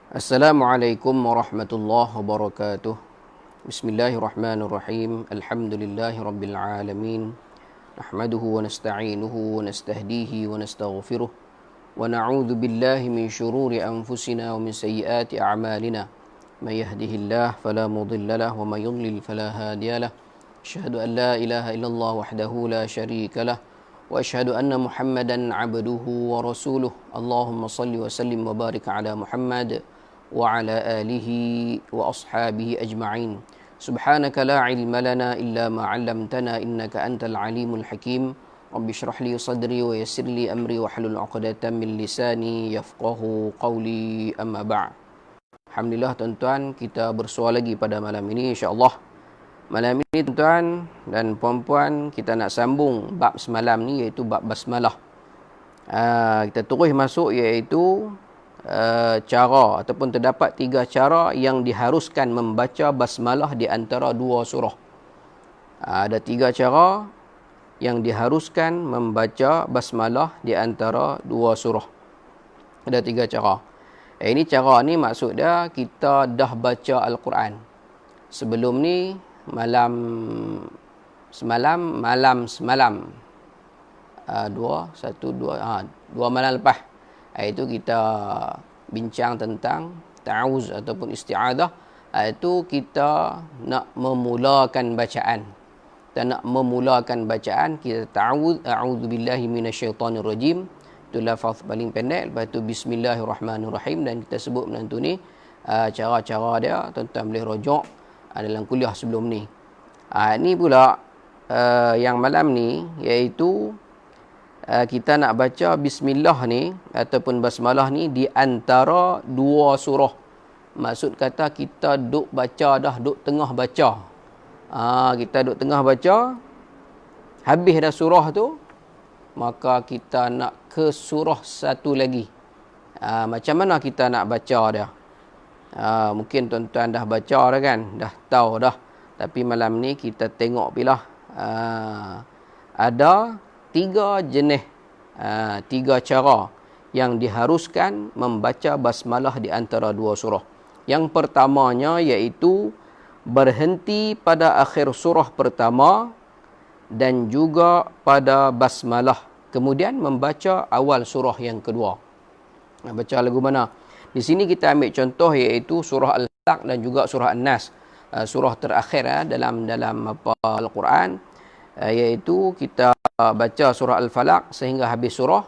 Assalamualaikum warahmatullahi wabarakatuh. Bismillahirrahmanirrahim. Alhamdulillahi rabbil alamin. Nahmaduhu wa nasta'inuhu wa nastahdihi wa nastaghfiruh. Wa na'udzu billahi min syururi anfusina wa min sayyiati a'malina. May yahdihillahu fala mudilla lahu wa may yudlil fala hadiya lahu. Asyhadu an la ilaha illallah wahdahu la syarika lahu. Wa asyhadu anna Muhammadan 'abduhu wa rasuluh. Allahumma shalli wa sallim wa barik ala Muhammad wa ala alihi wa ashabihi ajma'in. Subhanaka la ilma lana illa ma 'allamtana innaka antal alimul hakim. Rabbi shrah li sadri wa yassir li amri wa hlul 'uqdatam min lisani yafqahu qawli, amma ba'd. Alhamdulillah tuan-tuan, kita bersua lagi pada malam ini insya-Allah. Malam ini tuan-tuan dan puan-puan, kita nak sambung bab semalam ni, iaitu bab basmalah. Kita terus masuk iaitu cara ataupun terdapat 3 cara yang diharuskan membaca basmalah di antara 2 surah. Ada 3 cara yang diharuskan membaca basmalah di antara 2 surah. Ada 3 cara. Ini cara ni maksud dia kita dah baca Al-Quran. Sebelum ni malam semalam 2 malam lepas, itu kita bincang tentang ta'awuz ataupun isti'adah. Itu kita nak memulakan bacaan. Kita nak memulakan bacaan, kita ta'awuz, a'udzubillahi minasyaitanirrajim. Itu lafaz paling pendek. Lepas tu bismillahirrahmanirrahim. Dan kita sebut benda tu ni, cara-cara dia tuan-tuan boleh rujuk dalam kuliah sebelum ni. Ni pula yang malam ni, iaitu kita nak baca bismillah ni ataupun basmalah ni di antara 2 surah. Maksud kata kita duk baca dah, duk tengah baca. Kita duk tengah baca, habis dah surah tu, maka kita nak ke surah satu lagi. Macam mana kita nak baca dia? Mungkin tuan-tuan dah baca dah kan, dah tahu dah. Tapi malam ni kita tengok pilah. Ada 3 jenis, 3 cara yang diharuskan membaca basmalah di antara 2 surah. Yang pertamanya iaitu berhenti pada akhir surah pertama dan juga pada basmalah. Kemudian membaca awal surah yang kedua. Baca lagu mana? Di sini kita ambil contoh iaitu surah Al-Falaq dan juga surah An-Nas. Surah terakhir dalam Al-Quran, iaitu kita baca surah Al-Falaq sehingga habis surah.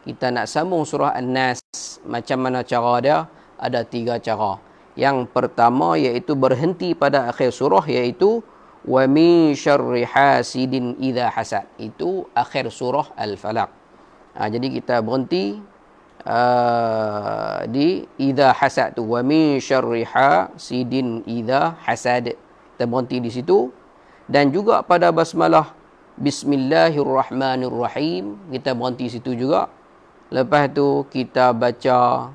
Kita nak sambung surah An-Nas. Macam mana cara dia? Ada 3 cara. Yang pertama iaitu berhenti pada akhir surah, iaitu wa min syarri hasidin idza hasad. Itu akhir surah Al-Falaq. Jadi kita berhenti di idza hasad tu, wa min syarri hasidin idza hasad. Kita berhenti di situ. Dan juga pada basmalah bismillahirrahmanirrahim, kita berhenti situ juga. Lepas tu kita baca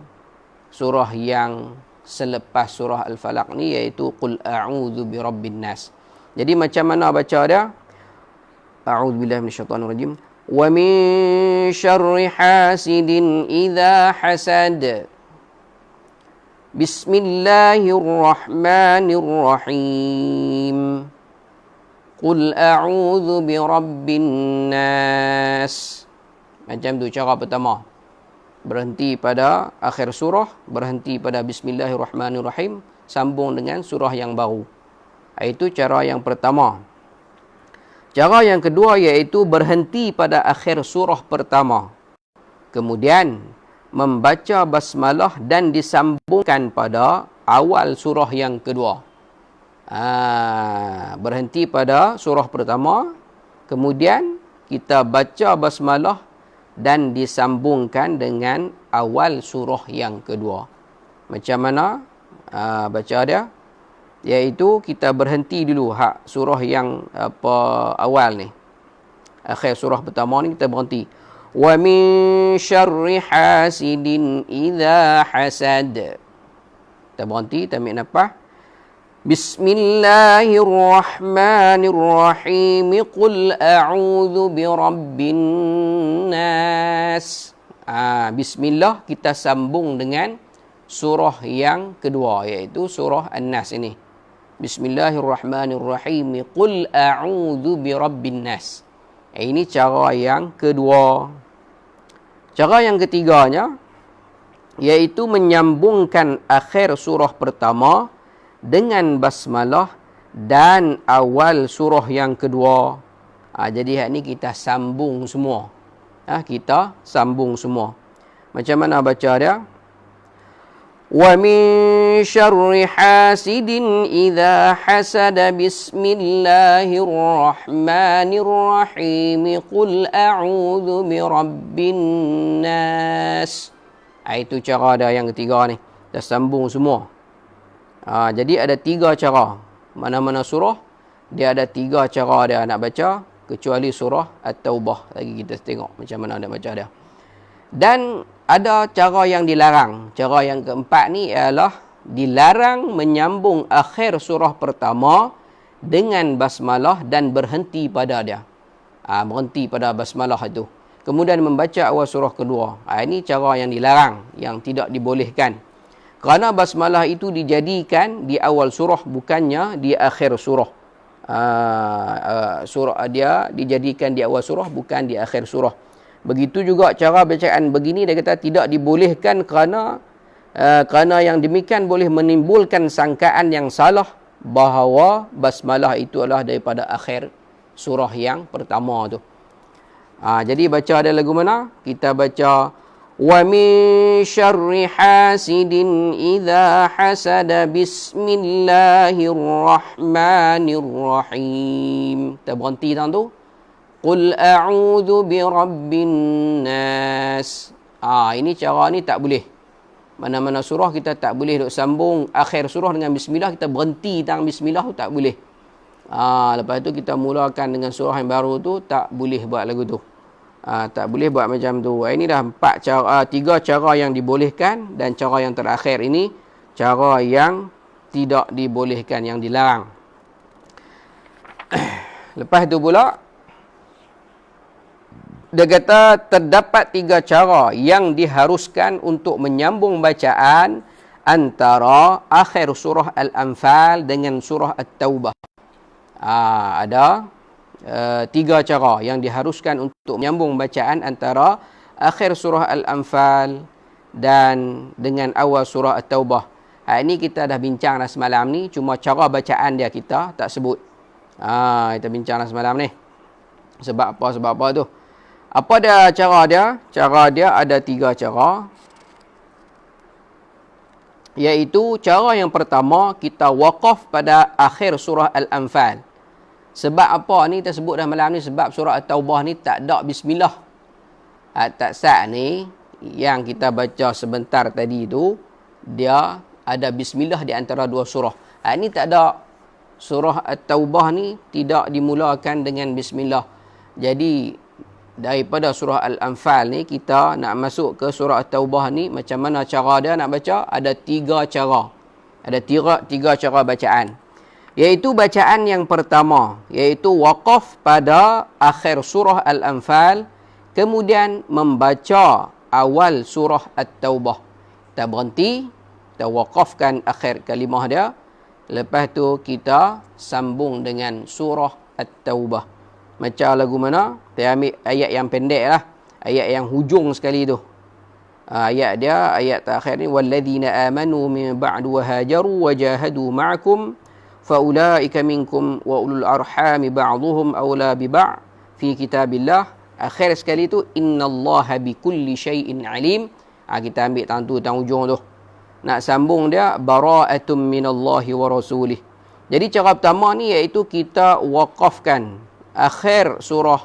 surah yang selepas surah Al-Falaq ni, iaitu qul a'udzu birabbin nas. Jadi macam mana baca dia? A'udzubillahi minasyaitonirrajim. Wa min syarri hasidin idza hasad. Bismillahirrahmanirrahim. Qul a'udzu birabbin nas. Macam tu cara pertama. Berhenti pada akhir surah, berhenti pada bismillahirrahmanirrahim, sambung dengan surah yang baru. Itu cara yang pertama. Cara yang kedua iaitu berhenti pada akhir surah pertama. Kemudian membaca basmalah dan disambungkan pada awal surah yang kedua. Berhenti pada surah pertama, kemudian kita baca basmalah dan disambungkan dengan awal surah yang kedua. Macam mana baca dia? Iaitu kita berhenti dulu surah yang awal ni. Akhir surah pertama ni kita berhenti. Wa min syarri hasidin idza hasad. Kita berhenti, kita ambil nafas. Bismillahirrahmanirrahim. Qul a'udzu birabbin nas. Bismillah kita sambung dengan surah yang kedua, iaitu surah An-Nas ini. Bismillahirrahmanirrahim. Qul a'udzu birabbin nas. Ini cara yang kedua. Cara yang ketiganya, iaitu menyambungkan akhir surah pertama dengan basmalah dan awal surah yang kedua. Jadi hari ni kita sambung semua. Kita sambung semua. Macam mana baca dia? Wa min syarri hasidin idza hasada bismillahirrahmanirrahim. Qul a'udzu birabbin nas. Itu cara dia yang ketiga ni. Dah sambung semua. Jadi ada 3 cara. Mana-mana surah, dia ada 3 cara dia nak baca. Kecuali surah At-Taubah. Lagi kita tengok macam mana nak baca dia. Dan ada cara yang dilarang. Cara yang keempat ni ialah dilarang menyambung akhir surah pertama dengan basmalah dan berhenti pada dia. Berhenti pada basmalah itu. Kemudian membaca awal surah kedua. Ini cara yang dilarang, yang tidak dibolehkan. Kerana basmalah itu dijadikan di awal surah, bukannya di akhir surah. Surah dia dijadikan di awal surah, bukan di akhir surah. Begitu juga cara bacaan begini, dia kata tidak dibolehkan kerana yang demikian boleh menimbulkan sangkaan yang salah bahawa basmalah itu adalah daripada akhir surah yang pertama tu. Jadi baca ada lagu mana? Kita baca wa min syarri hasidin idza hasada bismillahirrahmanirrahim. Kita berhenti tang tu. Qul a'udzu birabbin nas. Ini cara ni tak boleh. Mana-mana surah kita tak boleh duk sambung akhir surah dengan bismillah, kita berhenti tang bismillah tu tak boleh. Lepas tu kita mulakan dengan surah yang baru tu, tak boleh buat lagu tu. Tak boleh buat macam tu. Ini dah 3 cara yang dibolehkan, dan cara yang terakhir ini cara yang tidak dibolehkan, yang dilarang. Lepas tu pula dia kata terdapat 3 cara yang diharuskan untuk menyambung bacaan antara akhir surah Al-Anfal dengan surah At-Taubah. Ada 3 cara yang diharuskan untuk menyambung bacaan antara akhir surah Al-Anfal dan dengan awal surah At-Taubah. Ini kita dah bincang dah semalam ni, cuma cara bacaan dia kita tak sebut. Kita bincang dah semalam ni. Sebab apa tu? Apa dia cara dia? Cara dia ada 3 cara. Iaitu cara yang pertama, kita waqaf pada akhir surah Al-Anfal. Sebab apa ni kita sebut dah malam ni? Sebab surah At-Taubah ni tak ada bismillah. Tak sah ni yang kita baca sebentar tadi tu, dia ada bismillah di antara 2 surah. Ini tak ada. Surah At-Taubah ni tidak dimulakan dengan bismillah. Jadi daripada surah Al-Anfal ni kita nak masuk ke surah At-Taubah ni, macam mana cara dia nak baca? Ada 3 cara. Ada 3 cara bacaan. Iaitu bacaan yang pertama, iaitu waqaf pada akhir surah Al-Anfal, kemudian membaca awal surah At-Taubah. Kita berhenti, kita waqafkan akhir kalimah dia, lepas tu kita sambung dengan surah At-Taubah. Macam lagu mana? Kita ambil ayat yang pendek lah. Ayat yang hujung sekali tu. Ayat dia, ayat terakhir ni. وَالَّذِينَ آمَنُوا مِنْ بَعْدُ وَهَاجَرُوا وَجَاهَدُوا مَعَكُمْ فَأُولَٰئِكَ مِنْكُمْ وَأُولُو الْأَرْحَامِ بَعْضُهُمْ أَوْلَى بِبَعْضٍ فِي كِتَابِ اللَّهِ. Akhir sekali tu, إِنَّ اللَّهَ بِكُلِّ شَيْءٍ عَلِيمٍ. Kita ambil tang hujung tu. Nak sambung dia, بَرَاءَةٌ مِنَ اللَّهِ وَرَسُولِهِ. Jadi cara pertama ni iaitu kita waqafkan akhir surah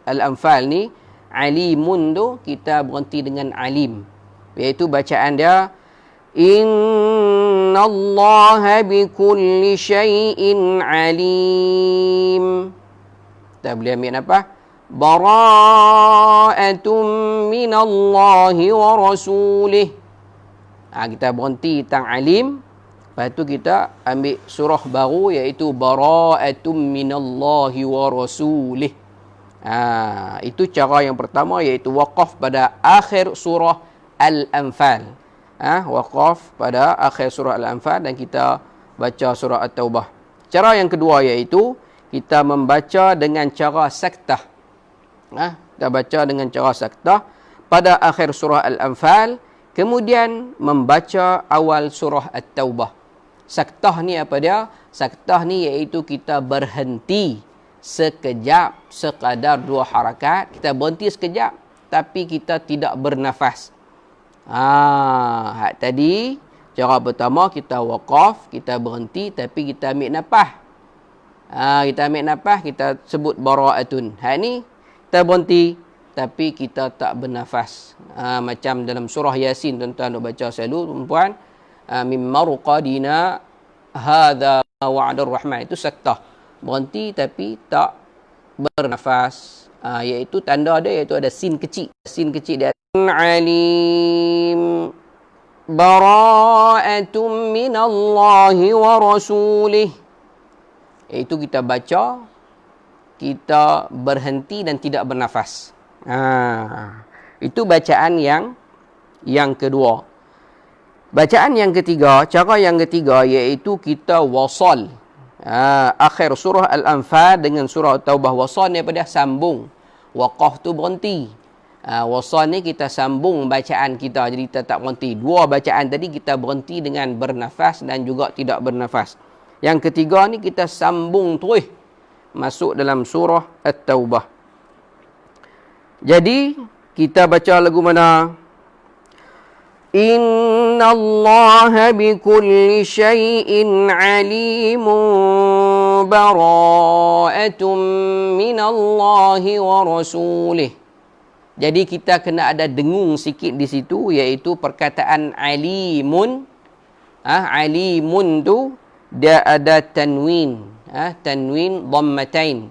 Al-Anfal ni, alimun tu kita berhenti dengan alim, iaitu bacaan dia innallaha bikulli syai'in alim. Kita boleh ambil apa? Bara'atum minallahi wa rasulih. Kita berhenti tang alim. Lepas tu kita ambil surah baru, iaitu Bara'atum minallahi wa rasulih. Itu cara yang pertama, iaitu waqaf pada akhir surah Al-Anfal. Waqaf pada akhir surah Al-Anfal dan kita baca surah At-Taubah. Cara yang kedua iaitu kita membaca dengan cara saktah. Kita baca dengan cara saktah pada akhir surah Al-Anfal, kemudian membaca awal surah At-Taubah. Saktah ni apa dia? Saktah ni iaitu kita berhenti sekejap, sekadar 2 harakat. Kita berhenti sekejap, tapi kita tidak bernafas. Tadi, cara pertama kita waqaf, kita berhenti, tapi kita ambil nafas. Kita ambil nafas, kita sebut bara'atun. Ni, kita berhenti, tapi kita tak bernafas. Macam dalam surah Yasin, tuan-tuan nak baca selalu, perempuan. Mimma ruqadina hadha wa'adur rahman. Itu saktah. Berhenti tapi tak bernafas. Iaitu tanda dia, iaitu ada sin kecil. Sin kecil dia. Alim bara'atum minallahi wa rasulih. Iaitu kita baca, kita berhenti dan tidak bernafas. Itu bacaan yang kedua. Bacaan yang ketiga, cara yang ketiga iaitu kita wasal. Akhir surah Al-Anfal dengan surah Taubah. Wasal ni apa dia? Sambung. Waqaf tu berhenti. Wasal ni kita sambung bacaan kita. Jadi kita tak berhenti. 2 bacaan tadi kita berhenti dengan bernafas dan juga tidak bernafas. Yang ketiga ni kita sambung terus masuk dalam surah At-Taubah. Jadi kita baca lagu mana? Inna Allah bikulli syai'in alimun bara'atum minallahi wa rasulih. Jadi kita kena ada dengung sikit di situ, iaitu perkataan alimun. Alimun tu dia ada tanwin. Tanwin dhammatain.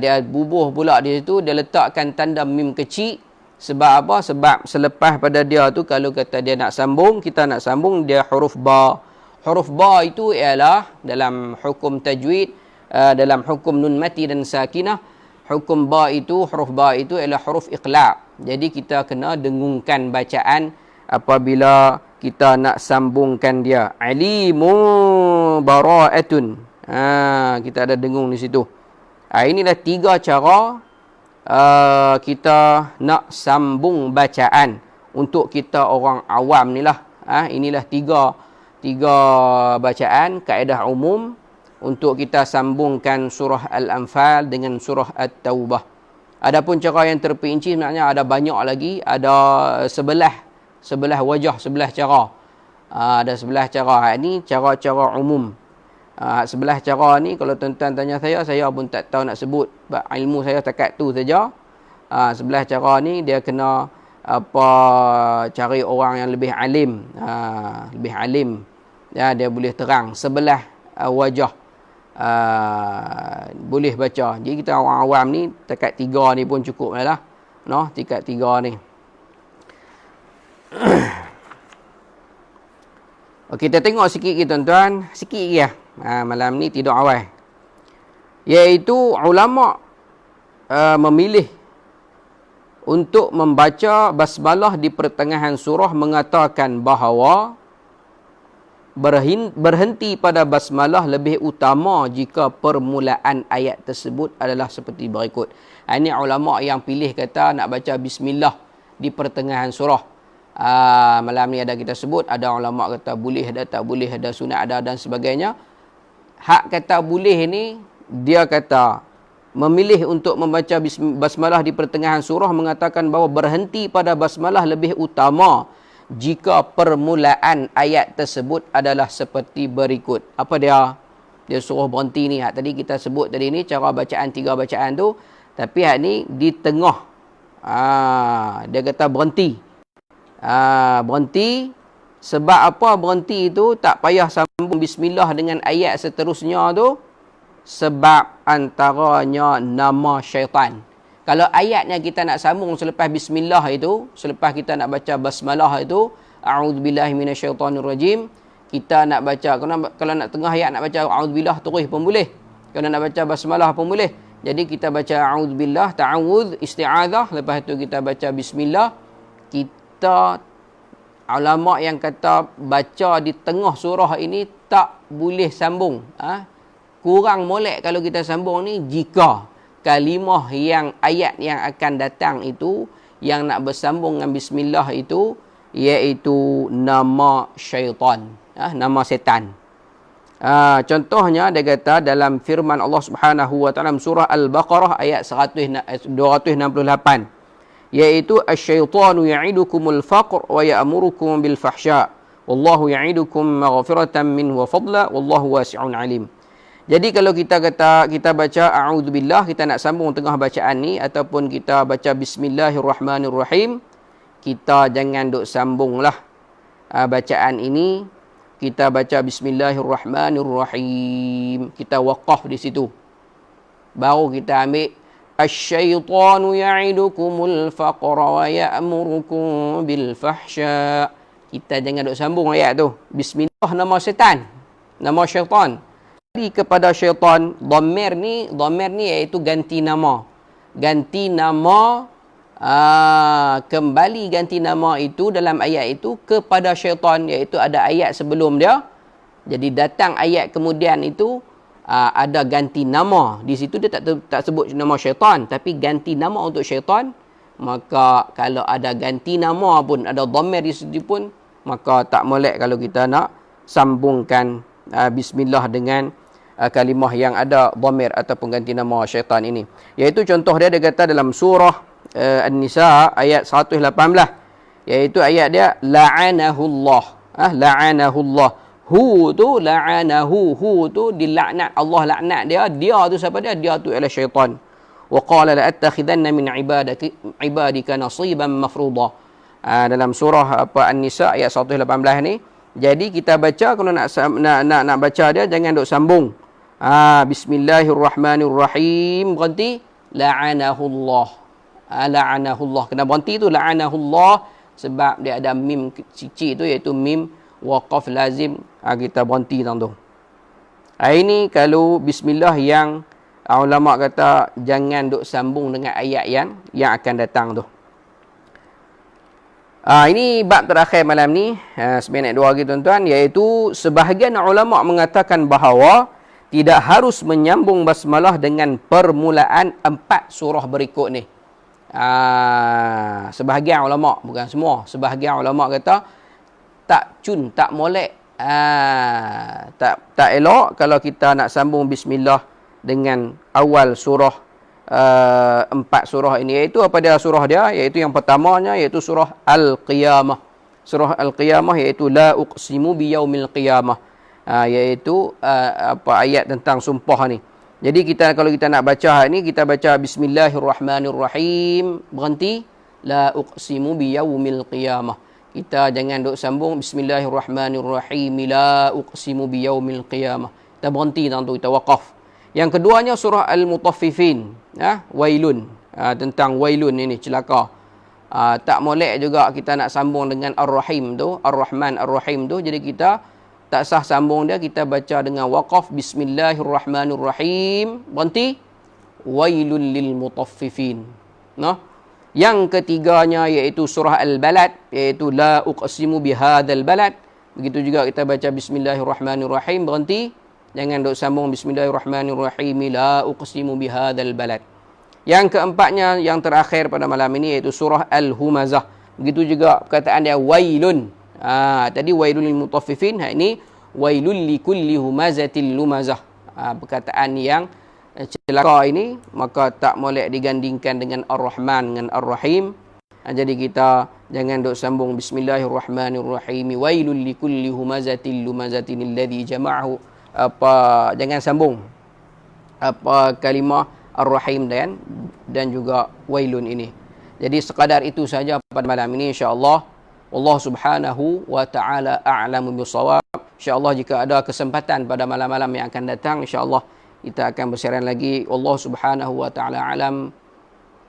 Dia bubuh pula di situ, dia letakkan tanda mim kecil. Sebab apa? Sebab selepas pada dia tu, kalau kata dia nak sambung, kita nak sambung, dia huruf ba. Huruf ba itu ialah dalam hukum tajwid, dalam hukum nun mati dan sakinah, hukum ba itu, huruf ba itu ialah huruf iqla'. Jadi kita kena dengungkan bacaan apabila kita nak sambungkan dia. Alimu bara'atun. Kita ada dengung di situ. Inilah 3 cara kita nak sambung bacaan untuk kita orang awam ni lah. Inilah tiga bacaan kaedah umum untuk kita sambungkan surah Al-Anfal dengan surah At-Taubah. Adapun cara yang terperinci sebenarnya ada banyak lagi. Ada sebelah wajah, sebelah cara. Ada sebelah cara. Ini cara-cara umum. Sebelah cara ni kalau tuan-tuan tanya saya pun tak tahu nak sebut. Sebab ilmu saya takat tu saja. Sebelah cara ni dia kena cari orang yang lebih alim. Lebih alim. Ya, dia boleh terang sebelah wajah. Boleh baca. Jadi kita orang awam ni takat 3 ni pun cukup lah. Tingkat 3 ni. Okey, kita tengok sikit lagi tuan-tuan. Sikit lagi lah. Malam ni tidur awal. Iaitu ulama' memilih untuk membaca basmalah di pertengahan surah mengatakan bahawa berhenti pada basmalah lebih utama jika permulaan ayat tersebut adalah seperti berikut. Ini ulama' yang pilih kata nak baca bismillah di pertengahan surah. Malam ni ada kita sebut, ada ulama' kata boleh, ada tak boleh, ada sunat, ada dan sebagainya. Hak kata boleh ni, dia kata memilih untuk membaca basmalah di pertengahan surah mengatakan bahawa berhenti pada basmalah lebih utama jika permulaan ayat tersebut adalah seperti berikut. Apa dia? Dia suruh berhenti ni. Hak tadi kita sebut tadi ni cara bacaan 3 bacaan tu. Tapi hak ni di tengah. Dia kata berhenti. Berhenti. Sebab apa berhenti itu tak payah sambung bismillah dengan ayat seterusnya tu? Sebab antaranya nama syaitan. Kalau ayatnya kita nak sambung selepas bismillah itu, selepas kita nak baca basmalah itu, a'udzubillahi minasyaitonirrajim, kita nak baca, kalau nak tengah ayat nak baca a'udzubillah terus pun boleh. Kalau nak baca basmalah pun boleh. Jadi kita baca a'udzubillah, ta'awudz, isti'adzah, lepas tu kita baca bismillah, kita ulama yang kata baca di tengah surah ini tak boleh sambung. Kurang molek kalau kita sambung ni jika kalimah yang ayat yang akan datang itu yang nak bersambung dengan bismillah itu iaitu nama syaitan, nama setan. Contohnya dia kata dalam firman Allah Subhanahu wa taala surah Al-Baqarah ayat 268 iaitu asyaitanu ya'idukumul faqr wa ya'murukum bil fahsya wallahu ya'idukum maghfiratan minhu wa fadla wallahu wasi'un alim. Jadi kalau kita kata kita baca a'udzubillah, kita nak sambung tengah bacaan ni ataupun kita baca bismillahirrahmanirrahim, kita jangan duk sambunglah bacaan ini. Kita baca bismillahirrahmanirrahim, kita waqaf di situ. Baru kita ambil asyaitanu ya'idukumul faqra wa ya'murukum bil fahsya. Kita jangan duk sambung ayat tu. Bismillah nama setan, nama syaitan. Kepada syaitan, dhamir ni iaitu ganti nama. Ganti nama, kembali ganti nama itu dalam ayat itu kepada syaitan, iaitu ada ayat sebelum dia. Jadi datang ayat kemudian itu ada ganti nama. Di situ dia tak sebut nama syaitan, tapi ganti nama untuk syaitan. Maka kalau ada ganti nama pun, ada dhamir di situ pun, maka tak molek kalau kita nak sambungkan bismillah dengan kalimah yang ada dhamir ataupun ganti nama syaitan ini. Iaitu contoh dia kata dalam surah An-Nisa ayat 118, iaitu ayat dia la'anahullah. La'anahullah. Hu tu la'anahu, hu tu dilaknat, Allah laknat dia. Dia tu siapa dia? Dia tu ialah syaitan. Wa qala la'attakhidanna min ibadika nasiban mafruḍa. Dalam surah An-Nisa ayat 118 ni. Jadi kita baca, kalau nak baca dia jangan duk sambung. Bismillahirrahmanirrahim, berhenti la'anahullah. La'anahullah, kena berhenti tu la'anahullah sebab dia ada mim kecil tu, iaitu mim waqaf lazim. Kita berhenti tang tu. Ini kalau bismillah yang ulama kata jangan duk sambung dengan ayat yang akan datang tu. Ini bab terakhir malam ni, seminit 2 lagi tuan-tuan, iaitu sebahagian ulama mengatakan bahawa tidak harus menyambung basmalah dengan permulaan 4 surah berikut ni. Sebahagian ulama, bukan semua, sebahagian ulama kata tak molek, tak elok kalau kita nak sambung bismillah dengan awal surah 4 surah ini. Iaitu apa dia surah dia? Iaitu yang pertamanya iaitu surah Al-Qiyamah. Surah Al-Qiyamah iaitu la uqsimu biyaumil qiyamah. Iaitu ayat tentang sumpah ni. Jadi kalau kita nak baca ni, kita baca bismillahirrahmanirrahim, berhenti la uqsimu biyaumil qiyamah. Kita jangan duk sambung bismillahirrahmanirrahim la uqsimu biyaumil qiyamah. Kita berhenti tang tu, kita waqaf. Yang keduanya surah Al-Mutaffifin, wailun, tentang wailun ini, celaka. Tak molek juga kita nak sambung dengan Ar-Rahim tu, Ar-Rahman Ar-Rahim tu. Jadi kita tak sah sambung dia, kita baca dengan waqaf bismillahirrahmanirrahim, berhenti wailul lil mutaffifin. Yang ketiganya iaitu surah Al-Balad, iaitu la uqsimu bihadzal balad. Begitu juga kita baca bismillahirrahmanirrahim, berhenti, jangan duk sambung bismillahirrahmanirrahim la uqsimu bihadzal balad. Yang keempatnya, yang terakhir pada malam ini, iaitu surah Al-Humazah. Begitu juga perkataan dia wailun. Tadi wailul lil mutaffifin, ini wailul likulli humazatil lumazah. Perkataan yang celaka ini maka tak molek digandingkan dengan Ar-Rahman dengan Ar-Rahim. Jadi kita jangan duk sambung bismillahirrahmanirrahim wailul likulli humazatil lumazatin alladhi jama'ahu, jangan sambung kalimah Ar-Rahim dan juga wailun ini. Jadi sekadar itu saja pada malam ini, insya-Allah. Allah Subhanahu wa taala a'lamu bis-shawab. Insya-Allah jika ada kesempatan pada malam-malam yang akan datang, insya-Allah kita akan bersiaran lagi. Allah Subhanahu wa taala a'lam.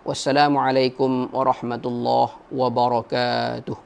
Wassalamualaikum warahmatullahi wabarakatuh.